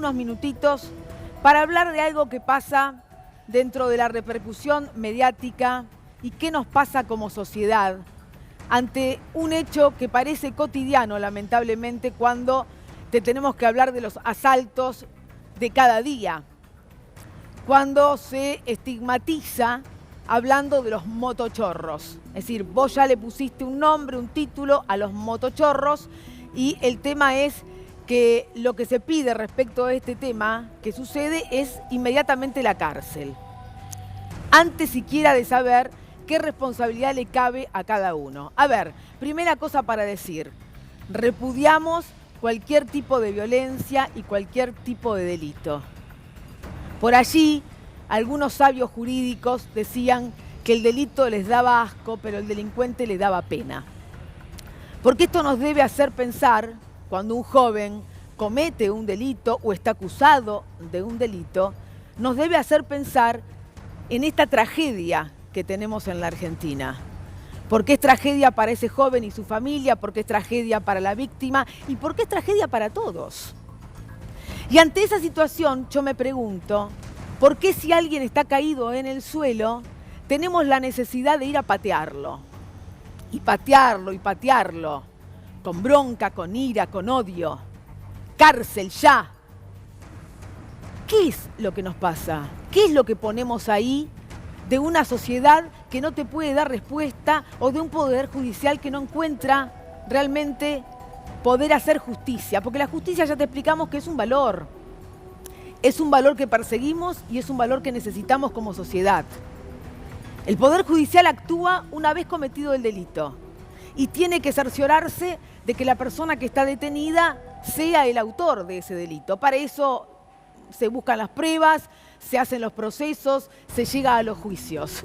unos minutitos para hablar de algo que pasa dentro de la repercusión mediática y qué nos pasa como sociedad ante un hecho que parece cotidiano, lamentablemente, cuando te tenemos que hablar de los asaltos de cada día, cuando se estigmatiza hablando de los motochorros. Es decir, vos ya le pusiste un nombre, un título a los motochorros y el tema es que lo que se pide respecto a este tema que sucede es inmediatamente la cárcel, antes siquiera de saber qué responsabilidad le cabe a cada uno. A ver, primera cosa para decir, repudiamos cualquier tipo de violencia y cualquier tipo de delito. Por allí, algunos sabios jurídicos decían que el delito les daba asco, pero el delincuente les daba pena. Porque esto nos debe hacer pensar, cuando un joven comete un delito o está acusado de un delito, nos debe hacer pensar en esta tragedia que tenemos en la Argentina. Porque es tragedia para ese joven y su familia, porque es tragedia para la víctima y porque es tragedia para todos. Y ante esa situación yo me pregunto, ¿por qué si alguien está caído en el suelo, tenemos la necesidad de ir a patearlo? Y patearlo, y patearlo, con bronca, con ira, con odio. Cárcel ya. ¿Qué es lo que nos pasa? ¿Qué es lo que ponemos ahí de una sociedad que no te puede dar respuesta o de un poder judicial que no encuentra realmente poder hacer justicia? Porque la justicia ya te explicamos que es un valor. Es un valor que perseguimos y es un valor que necesitamos como sociedad. El Poder Judicial actúa una vez cometido el delito y tiene que cerciorarse de que la persona que está detenida sea el autor de ese delito. Para eso se buscan las pruebas, se hacen los procesos, se llega a los juicios.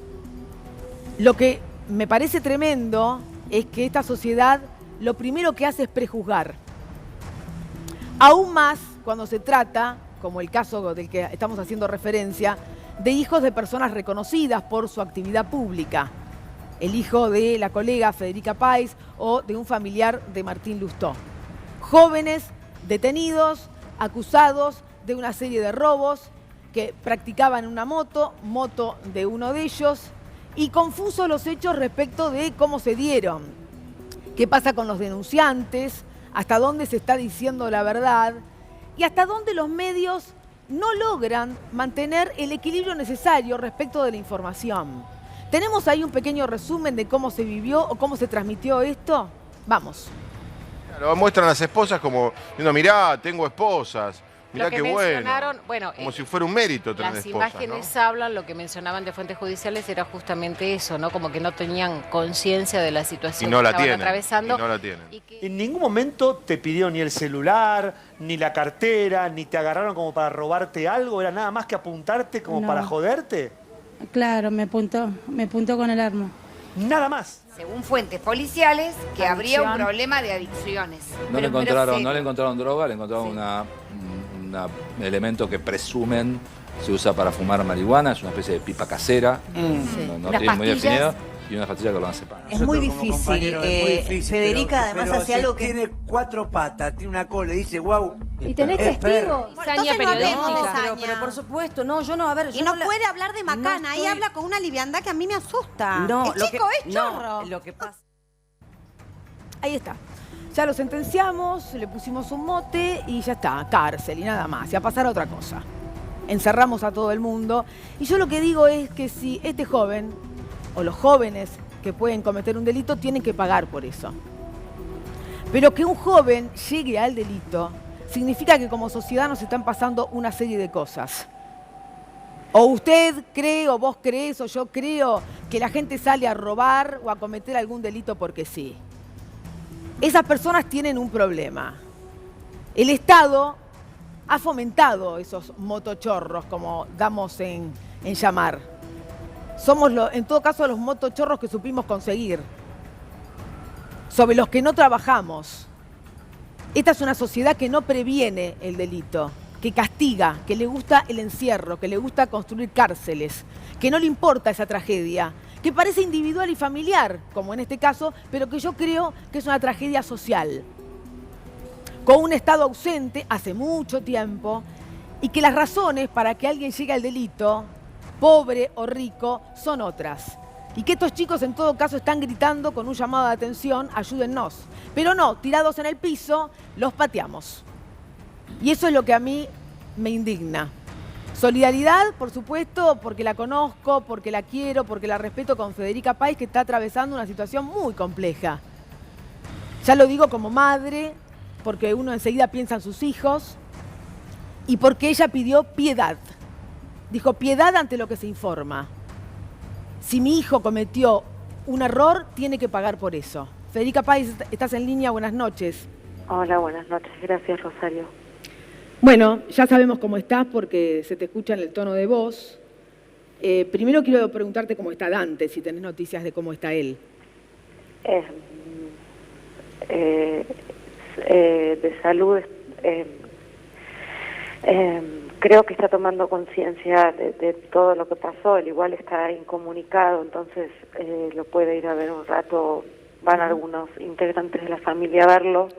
Lo que me parece tremendo es que esta sociedad lo primero que hace es prejuzgar. Aún más cuando se trata, como el caso del que estamos haciendo referencia, de hijos de personas reconocidas por su actividad pública. El hijo de la colega Federica País o de un familiar de Martín Lustó. Jóvenes detenidos, acusados de una serie de robos que practicaban una moto de uno de ellos, y confusos los hechos respecto de cómo se dieron. ¿Qué pasa con los denunciantes? ¿Hasta dónde se está diciendo la verdad? Y hasta dónde los medios no logran mantener el equilibrio necesario respecto de la información. ¿Tenemos ahí un pequeño resumen de cómo se vivió o cómo se transmitió esto? Vamos. Claro, muestran a las esposas como diciendo, mirá, tengo esposas. Mirá qué bueno. Como si fuera un mérito tener esposas, las imágenes, ¿no? Hablan, lo que mencionaban de fuentes judiciales era justamente eso, ¿no? Como que no tenían conciencia de la situación que estaban atravesando. Y no la tienen. En ningún momento te pidieron ni el celular, ni la cartera, ni te agarraron como para robarte algo. ¿Era nada más que apuntarte como para joderte? Claro, me apuntó con el arma. Nada más. Según fuentes policiales, que habría un problema de adicciones. No le encontraron droga, le encontraron un elemento que presumen se usa para fumar marihuana, es una especie de pipa casera, no tiene muy definido, y una pastilla clonazepam. Es muy difícil. Federica además hace algo que... Tiene 4 patas, tiene una cola y dice, wow. ¿Y tenés testigos? Saña periodística. Pero por supuesto, no, yo no, a ver... Y no puede hablar de macana, ahí habla con una liviandad que a mí me asusta. No, es chico, es chorro. Lo que pasa... Ahí está. Ya lo sentenciamos, le pusimos un mote y ya está, cárcel y nada más. Y a pasar a otra cosa. Encerramos a todo el mundo. Y yo lo que digo es que si este joven, o los jóvenes que pueden cometer un delito, tienen que pagar por eso. Pero que un joven llegue al delito significa que como sociedad nos están pasando una serie de cosas. O usted cree, o vos crees, o yo creo que la gente sale a robar o a cometer algún delito porque sí. Esas personas tienen un problema. El Estado ha fomentado esos motochorros, como damos en llamar. Somos, en todo caso, los motochorros que supimos conseguir, sobre los que no trabajamos. Esta es una sociedad que no previene el delito, que castiga, que le gusta el encierro, que le gusta construir cárceles, que no le importa esa tragedia, que parece individual y familiar, como en este caso, pero que yo creo que es una tragedia social. Con un Estado ausente hace mucho tiempo y que las razones para que alguien llegue al delito, pobre o rico, son otras. Y que estos chicos en todo caso están gritando con un llamado de atención, ayúdennos. Pero no, tirados en el piso, los pateamos. Y eso es lo que a mí me indigna. Solidaridad, por supuesto, porque la conozco, porque la quiero, porque la respeto con Federica País, que está atravesando una situación muy compleja. Ya lo digo como madre, porque uno enseguida piensa en sus hijos, y porque ella pidió piedad. Dijo, piedad ante lo que se informa. Si mi hijo cometió un error, tiene que pagar por eso. Federica País, estás en línea, buenas noches. Hola, buenas noches, gracias Rosario. Bueno, ya sabemos cómo estás porque se te escucha en el tono de voz. Primero quiero preguntarte cómo está Dante, si tenés noticias de cómo está él. De salud, creo que está tomando conciencia de todo lo que pasó. Él igual está incomunicado, entonces lo puede ir a ver un rato. Van algunos integrantes de la familia a verlo.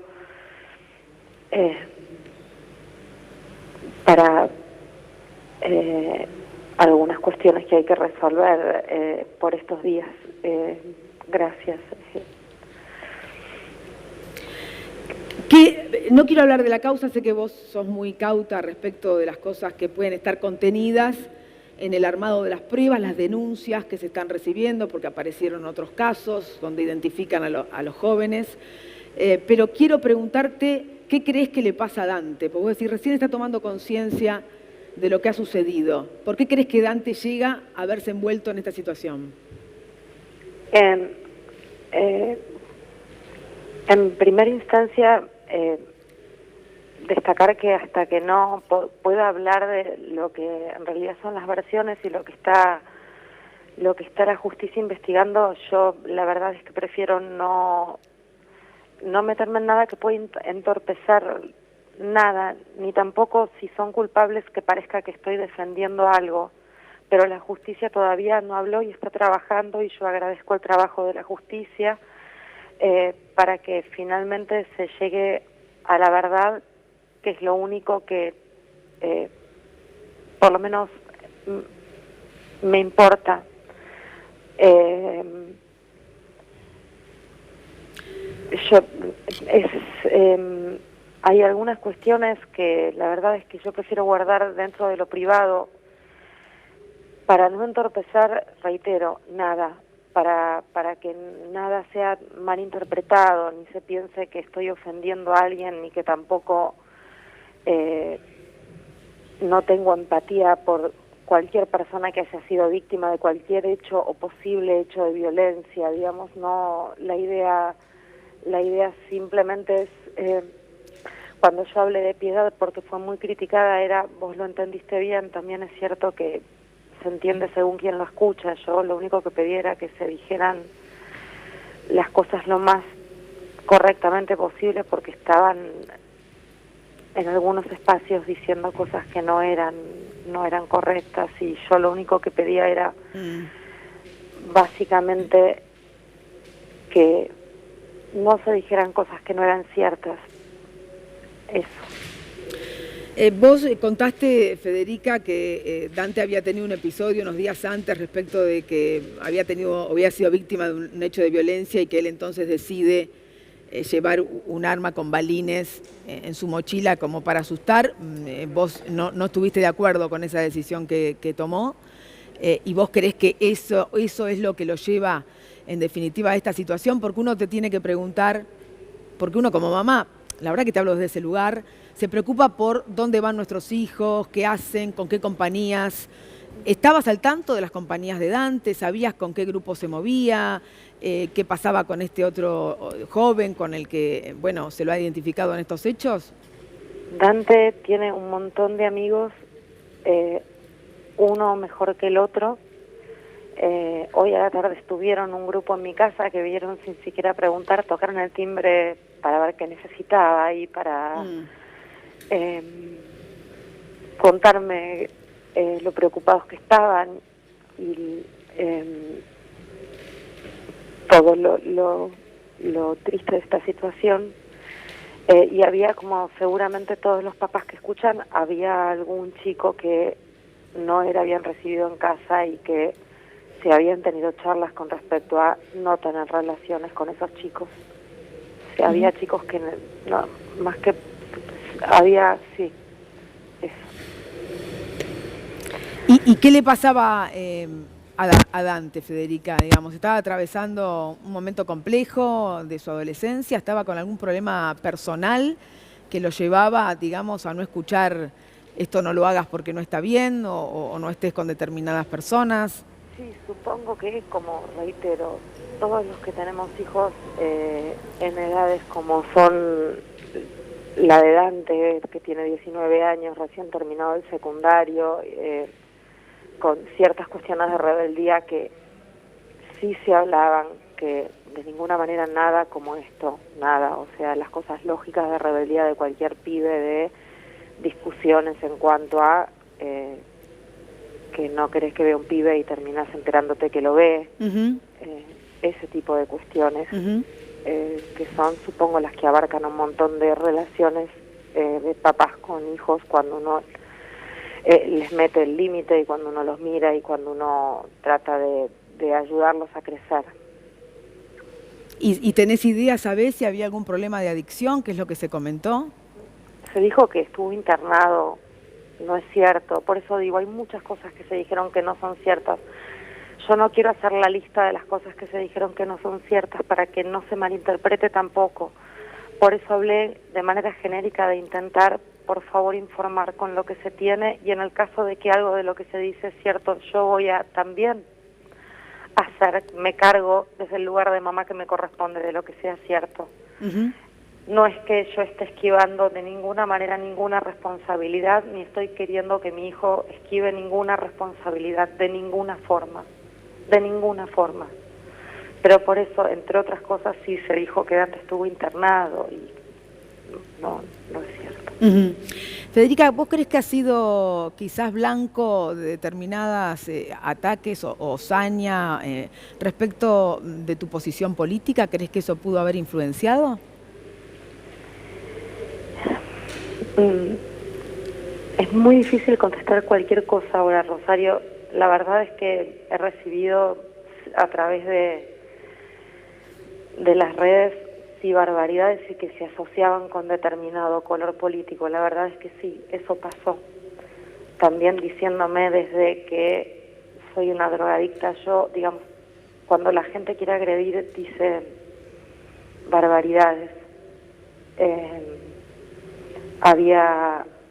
Para algunas cuestiones que hay que resolver por estos días. Gracias. No quiero hablar de la causa, sé que vos sos muy cauta respecto de las cosas que pueden estar contenidas en el armado de las pruebas, las denuncias que se están recibiendo, porque aparecieron otros casos donde identifican a los jóvenes. Pero quiero preguntarte, ¿qué crees que le pasa a Dante? Porque vos decís, recién está tomando conciencia de lo que ha sucedido. ¿Por qué crees que Dante llega a verse envuelto en esta situación? En primera instancia, destacar que hasta que no pueda hablar de lo que en realidad son las versiones y lo que está la justicia investigando, yo la verdad es que prefiero no meterme en nada que pueda entorpecer nada, ni tampoco si son culpables que parezca que estoy defendiendo algo, pero la justicia todavía no habló y está trabajando y yo agradezco el trabajo de la justicia para que finalmente se llegue a la verdad, que es lo único que por lo menos me importa. Hay algunas cuestiones que la verdad es que yo prefiero guardar dentro de lo privado para no entorpecer, reitero, nada, para que nada sea malinterpretado, ni se piense que estoy ofendiendo a alguien, ni que tampoco no tengo empatía por cualquier persona que haya sido víctima de cualquier hecho o posible hecho de violencia, digamos. No, la idea simplemente es, cuando yo hablé de piedad, porque fue muy criticada, era, vos lo entendiste bien, también es cierto que se entiende según quien lo escucha. Yo lo único que pedí era que se dijeran las cosas lo más correctamente posible, porque estaban en algunos espacios diciendo cosas que no eran correctas, y yo lo único que pedía era básicamente que no se dijeran cosas que no eran ciertas. Eso. Vos contaste, Federica, que Dante había tenido un episodio unos días antes respecto de que había sido víctima de un hecho de violencia y que él entonces decide llevar un arma con balines en su mochila como para asustar. Vos no estuviste de acuerdo con esa decisión que tomó, y vos creés que eso es lo que lo lleva en definitiva a esta situación, porque uno te tiene que preguntar, porque uno como mamá, la verdad que te hablo desde ese lugar, se preocupa por dónde van nuestros hijos, qué hacen, con qué compañías. ¿Estabas al tanto de las compañías de Dante? ¿Sabías con qué grupo se movía? ¿Qué pasaba con este otro joven con el que, bueno, se lo ha identificado en estos hechos? Dante tiene un montón de amigos, uno mejor que el otro. Hoy a la tarde estuvieron un grupo en mi casa que vieron sin siquiera preguntar, tocaron el timbre para ver qué necesitaba y para contarme lo preocupados que estaban y todo lo triste de esta situación. Y había, como seguramente todos los papás que escuchan, había algún chico que no era bien recibido en casa y que se habían tenido charlas con respecto a no tener relaciones con esos chicos. O sea, había chicos que no, más que había, sí, eso. ¿Y qué le pasaba a Dante, Federica? Digamos, ¿estaba atravesando un momento complejo de su adolescencia? ¿Estaba con algún problema personal que lo llevaba, digamos, a no escuchar esto no lo hagas porque no está bien o no estés con determinadas personas? Sí, supongo que, como reitero, todos los que tenemos hijos en edades como son la de Dante, que tiene 19 años, recién terminado el secundario, con ciertas cuestiones de rebeldía que sí se hablaban, que de ninguna manera nada como esto, nada, o sea, las cosas lógicas de rebeldía de cualquier pibe, de discusiones en cuanto a que no querés que vea un pibe y terminás enterándote que lo ve, ese tipo de cuestiones, que son, supongo, las que abarcan un montón de relaciones de papás con hijos cuando uno les mete el límite y cuando uno los mira y cuando uno trata de ayudarlos a crecer. ¿Y tenés idea, sabés si había algún problema de adicción, que es lo que se comentó? Se dijo que estuvo internado, no es cierto, por eso digo, hay muchas cosas que se dijeron que no son ciertas. Yo no quiero hacer la lista de las cosas que se dijeron que no son ciertas para que no se malinterprete tampoco. Por eso hablé de manera genérica de intentar, por favor, informar con lo que se tiene, y en el caso de que algo de lo que se dice es cierto, yo voy a también me cargo desde el lugar de mamá que me corresponde de lo que sea cierto. No es que yo esté esquivando de ninguna manera ninguna responsabilidad, ni estoy queriendo que mi hijo esquive ninguna responsabilidad, de ninguna forma. Pero por eso, entre otras cosas, sí se dijo que Dante estuvo internado y no es cierto. Federica, ¿vos crees que ha sido quizás blanco de determinadas ataques o saña respecto de tu posición política? ¿Crees que eso pudo haber influenciado? Es muy difícil contestar cualquier cosa ahora, Rosario. La verdad es que he recibido a través de las redes sí barbaridades y que se asociaban con determinado color político. La verdad es que sí, eso pasó. También diciéndome desde que soy una drogadicta, yo, digamos, cuando la gente quiere agredir dice barbaridades.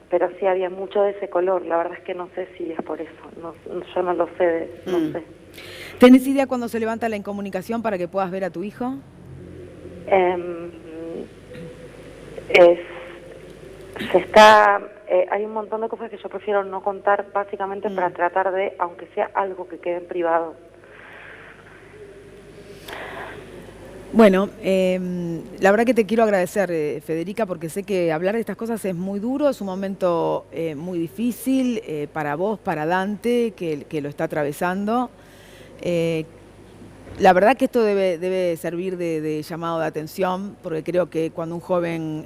Pero sí había mucho de ese color. La verdad es que no sé si es por eso. Yo no lo sé, no sé. ¿Tenés idea cuándo se levanta la incomunicación para que puedas ver a tu hijo? Hay un montón de cosas que yo prefiero no contar, básicamente para tratar de, aunque sea algo que quede en privado. Bueno, la verdad que te quiero agradecer, Federica, porque sé que hablar de estas cosas es muy duro, es un momento muy difícil para vos, para Dante, que lo está atravesando. La verdad que esto debe servir de llamado de atención, porque creo que cuando un joven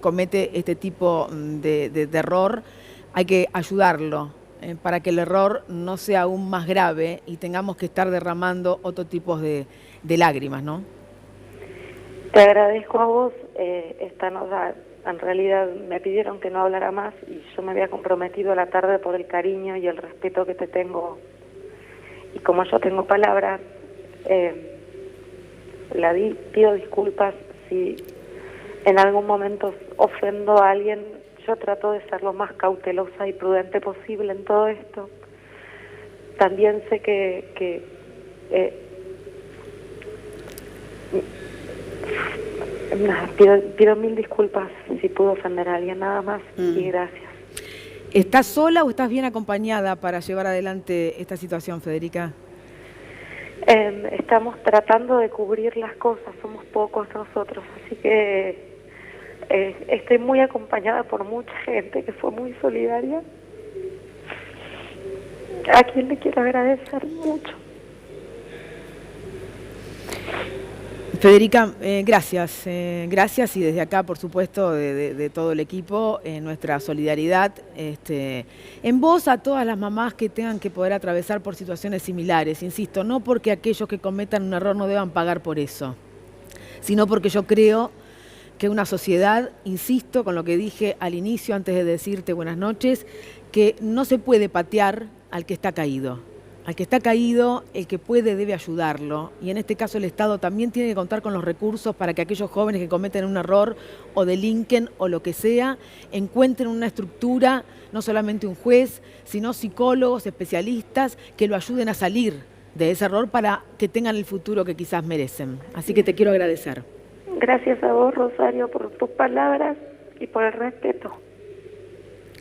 comete este tipo de error, hay que ayudarlo para que el error no sea aún más grave y tengamos que estar derramando otro tipo de lágrimas, ¿no? Te agradezco a vos esta nota. En realidad me pidieron que no hablara más y yo me había comprometido a la tarde por el cariño y el respeto que te tengo. Y como yo tengo palabras, pido disculpas si en algún momento ofendo a alguien. Yo trato de ser lo más cautelosa y prudente posible en todo esto. También sé que pido mil disculpas si pude ofender a alguien, nada más, y gracias. ¿Estás sola o estás bien acompañada para llevar adelante esta situación, Federica? Estamos tratando de cubrir las cosas, somos pocos nosotros, así que estoy muy acompañada por mucha gente que fue muy solidaria, a quien le quiero agradecer mucho. Federica, gracias. Gracias y desde acá, por supuesto, de todo el equipo, nuestra solidaridad en vos a todas las mamás que tengan que poder atravesar por situaciones similares. Insisto, no porque aquellos que cometan un error no deban pagar por eso, sino porque yo creo que una sociedad, insisto con lo que dije al inicio antes de decirte buenas noches, que no se puede patear al que está caído. Al que está caído, el que puede debe ayudarlo. Y en este caso el Estado también tiene que contar con los recursos para que aquellos jóvenes que cometen un error o delinquen o lo que sea, encuentren una estructura, no solamente un juez, sino psicólogos, especialistas, que lo ayuden a salir de ese error para que tengan el futuro que quizás merecen. Así que te quiero agradecer. Gracias a vos, Rosario, por tus palabras y por el respeto.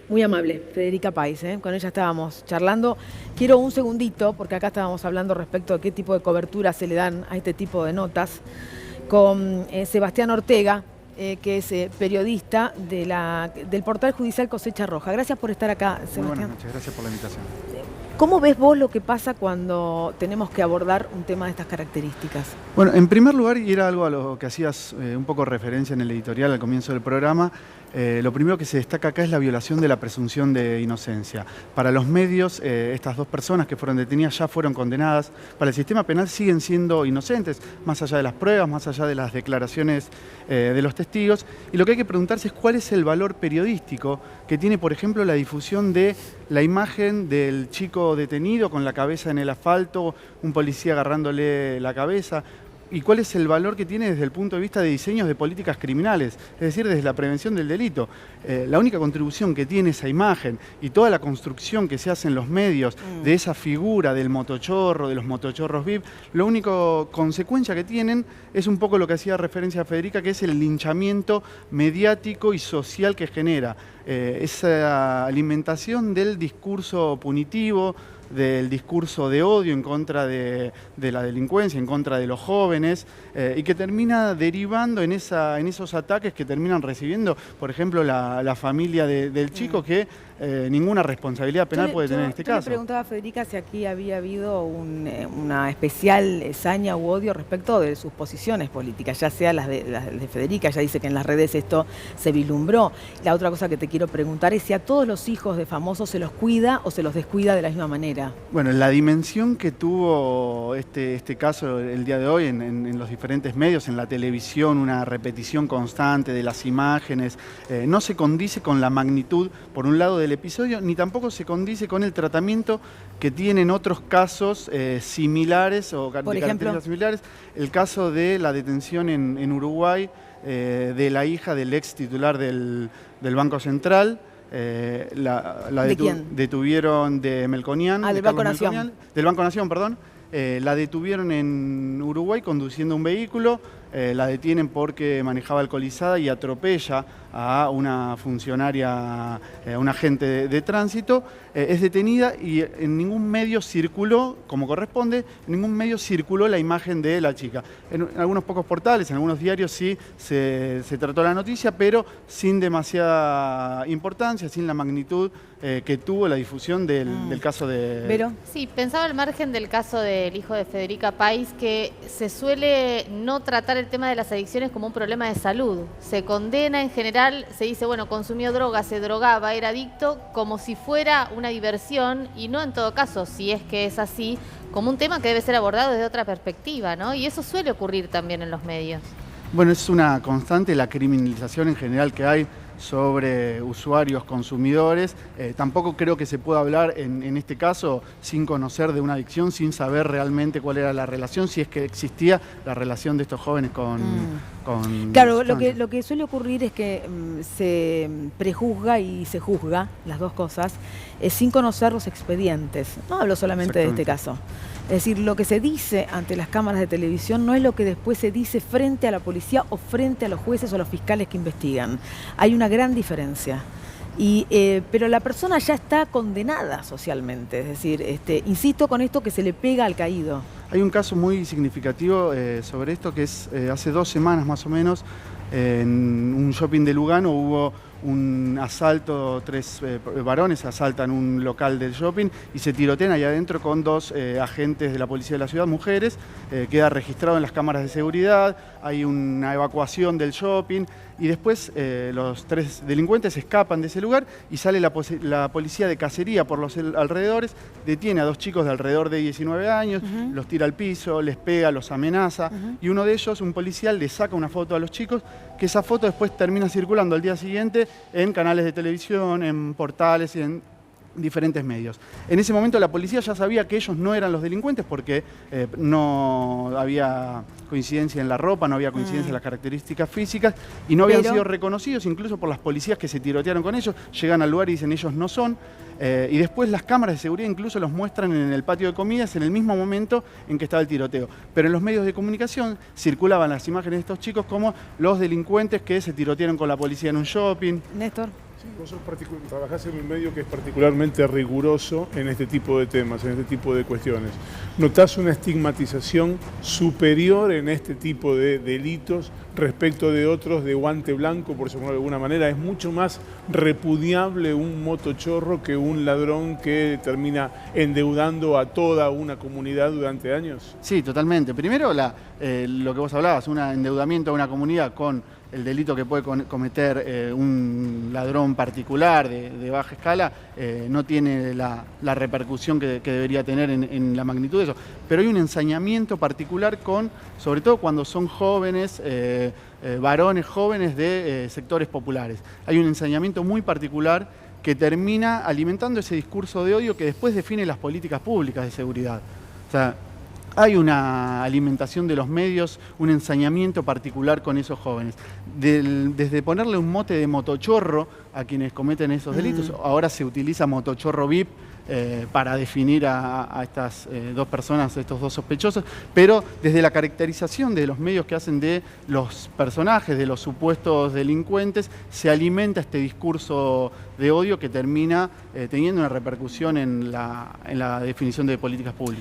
Muy amable, Federica País, con ella estábamos charlando. Quiero un segundito, porque acá estábamos hablando respecto a qué tipo de cobertura se le dan a este tipo de notas, con Sebastián Ortega, que es periodista del portal judicial Cosecha Roja. Gracias por estar acá, Sebastián. Muy buenas noches, gracias por la invitación. ¿Cómo ves vos lo que pasa cuando tenemos que abordar un tema de estas características? Bueno, en primer lugar, y era algo a lo que hacías un poco referencia en el editorial al comienzo del programa, lo primero que se destaca acá es la violación de la presunción de inocencia. Para los medios, estas dos personas que fueron detenidas ya fueron condenadas. Para el sistema penal siguen siendo inocentes, más allá de las pruebas, más allá de las declaraciones de los testigos. Y lo que hay que preguntarse es cuál es el valor periodístico que tiene, por ejemplo, la difusión de la imagen del chico detenido con la cabeza en el asfalto, un policía agarrándole la cabeza. ¿Y cuál es el valor que tiene desde el punto de vista de diseños de políticas criminales? Es decir, desde la prevención del delito. La única contribución que tiene esa imagen y toda la construcción que se hace en los medios de esa figura del motochorro, de los motochorros VIP, la única consecuencia que tienen es un poco lo que hacía referencia a Federica, que es el linchamiento mediático y social que genera. Esa alimentación del discurso punitivo, del discurso de odio en contra de la delincuencia, en contra de los jóvenes, y que termina derivando en esos ataques que terminan recibiendo, por ejemplo, la familia del chico, que ninguna responsabilidad penal puede tener en este caso. Yo le preguntaba a Federica si aquí había habido una especial saña u odio respecto de sus posiciones políticas, ya sea las de Federica, ella dice que en las redes esto se vislumbró. La otra cosa que te quiero preguntar es si a todos los hijos de famosos se los cuida o se los descuida de la misma manera. Bueno, la dimensión que tuvo este caso el día de hoy en los diferentes medios, en la televisión, una repetición constante de las imágenes, no se condice con la magnitud, por un lado, del episodio, ni tampoco se condice con el tratamiento que tienen otros casos similares o de características similares. El caso de la detención en Uruguay de la hija del ex titular del Banco Central. ¿De quién? Detuvieron de Melconian. Del Banco Nación. Del Banco Nación, perdón. La detuvieron en Uruguay conduciendo un vehículo, la detienen porque manejaba alcoholizada y atropella a una funcionaria, a un agente de tránsito, es detenida y en ningún medio circuló, como corresponde, en ningún medio circuló la imagen de la chica. En algunos pocos portales, en algunos diarios sí se trató la noticia, pero sin demasiada importancia, sin la magnitud que tuvo la difusión del caso de... ¿Pero? Sí, pensaba al margen del caso del hijo de Federica País, que se suele no tratar el tema de las adicciones como un problema de salud. Se condena en general, se dice, bueno, consumió droga, se drogaba, era adicto, como si fuera una diversión, y no en todo caso, si es que es así, como un tema que debe ser abordado desde otra perspectiva, ¿no? Y eso suele ocurrir también en los medios. Bueno, es una constante la criminalización en general que hay sobre usuarios, consumidores. Tampoco creo que se pueda hablar en este caso sin conocer de una adicción, sin saber realmente cuál era la relación, si es que existía la relación de estos jóvenes con claro, lo que suele ocurrir es que se prejuzga y se juzga, las dos cosas, sin conocer los expedientes. No hablo solamente de este caso. Es decir, lo que se dice ante las cámaras de televisión no es lo que después se dice frente a la policía o frente a los jueces o a los fiscales que investigan. Hay una gran diferencia. Pero la persona ya está condenada socialmente. Es decir, insisto con esto que se le pega al caído. Hay un caso muy significativo sobre esto que es hace 2 semanas más o menos, en un shopping de Lugano hubo un asalto, 3 varones asaltan un local del shopping y se tirotean ahí adentro con 2 agentes de la policía de la ciudad, mujeres. Queda registrado en las cámaras de seguridad, hay una evacuación del shopping y después los 3 delincuentes escapan de ese lugar y sale la policía de cacería por los alrededores, detiene a 2 chicos de alrededor de 19 años, los tira al piso, les pega, los amenaza y uno de ellos, un policial, le saca una foto a los chicos, que esa foto después termina circulando al día siguiente en canales de televisión, en portales y en diferentes medios. En ese momento la policía ya sabía que ellos no eran los delincuentes porque no había coincidencia en la ropa, no había coincidencia en las características físicas y no habían sido reconocidos incluso por las policías que se tirotearon con ellos. Llegan al lugar y dicen ellos no son. Y después las cámaras de seguridad incluso los muestran en el patio de comidas en el mismo momento en que estaba el tiroteo. Pero en los medios de comunicación circulaban las imágenes de estos chicos como los delincuentes que se tirotearon con la policía en un shopping. Néstor. Sí, vos trabajás en un medio que es particularmente riguroso en este tipo de temas, en este tipo de cuestiones. ¿Notás una estigmatización superior en este tipo de delitos respecto de otros de guante blanco, por llamarlo de alguna manera? ¿Es mucho más repudiable un motochorro que un ladrón que termina endeudando a toda una comunidad durante años? Sí, totalmente. Primero, lo que vos hablabas, un endeudamiento a una comunidad con el delito que puede cometer un ladrón particular de baja escala no tiene la repercusión que debería tener en la magnitud de eso. Pero hay un ensañamiento particular sobre todo cuando son jóvenes, varones jóvenes de sectores populares. Hay un ensañamiento muy particular que termina alimentando ese discurso de odio que después define las políticas públicas de seguridad. O sea, hay una alimentación de los medios, un ensañamiento particular con esos jóvenes. Desde ponerle un mote de motochorro a quienes cometen esos delitos, ahora se utiliza motochorro VIP para definir a estas 2 personas, estos 2 sospechosos, pero desde la caracterización de los medios que hacen de los personajes, de los supuestos delincuentes, se alimenta este discurso de odio que termina teniendo una repercusión en la definición de políticas públicas.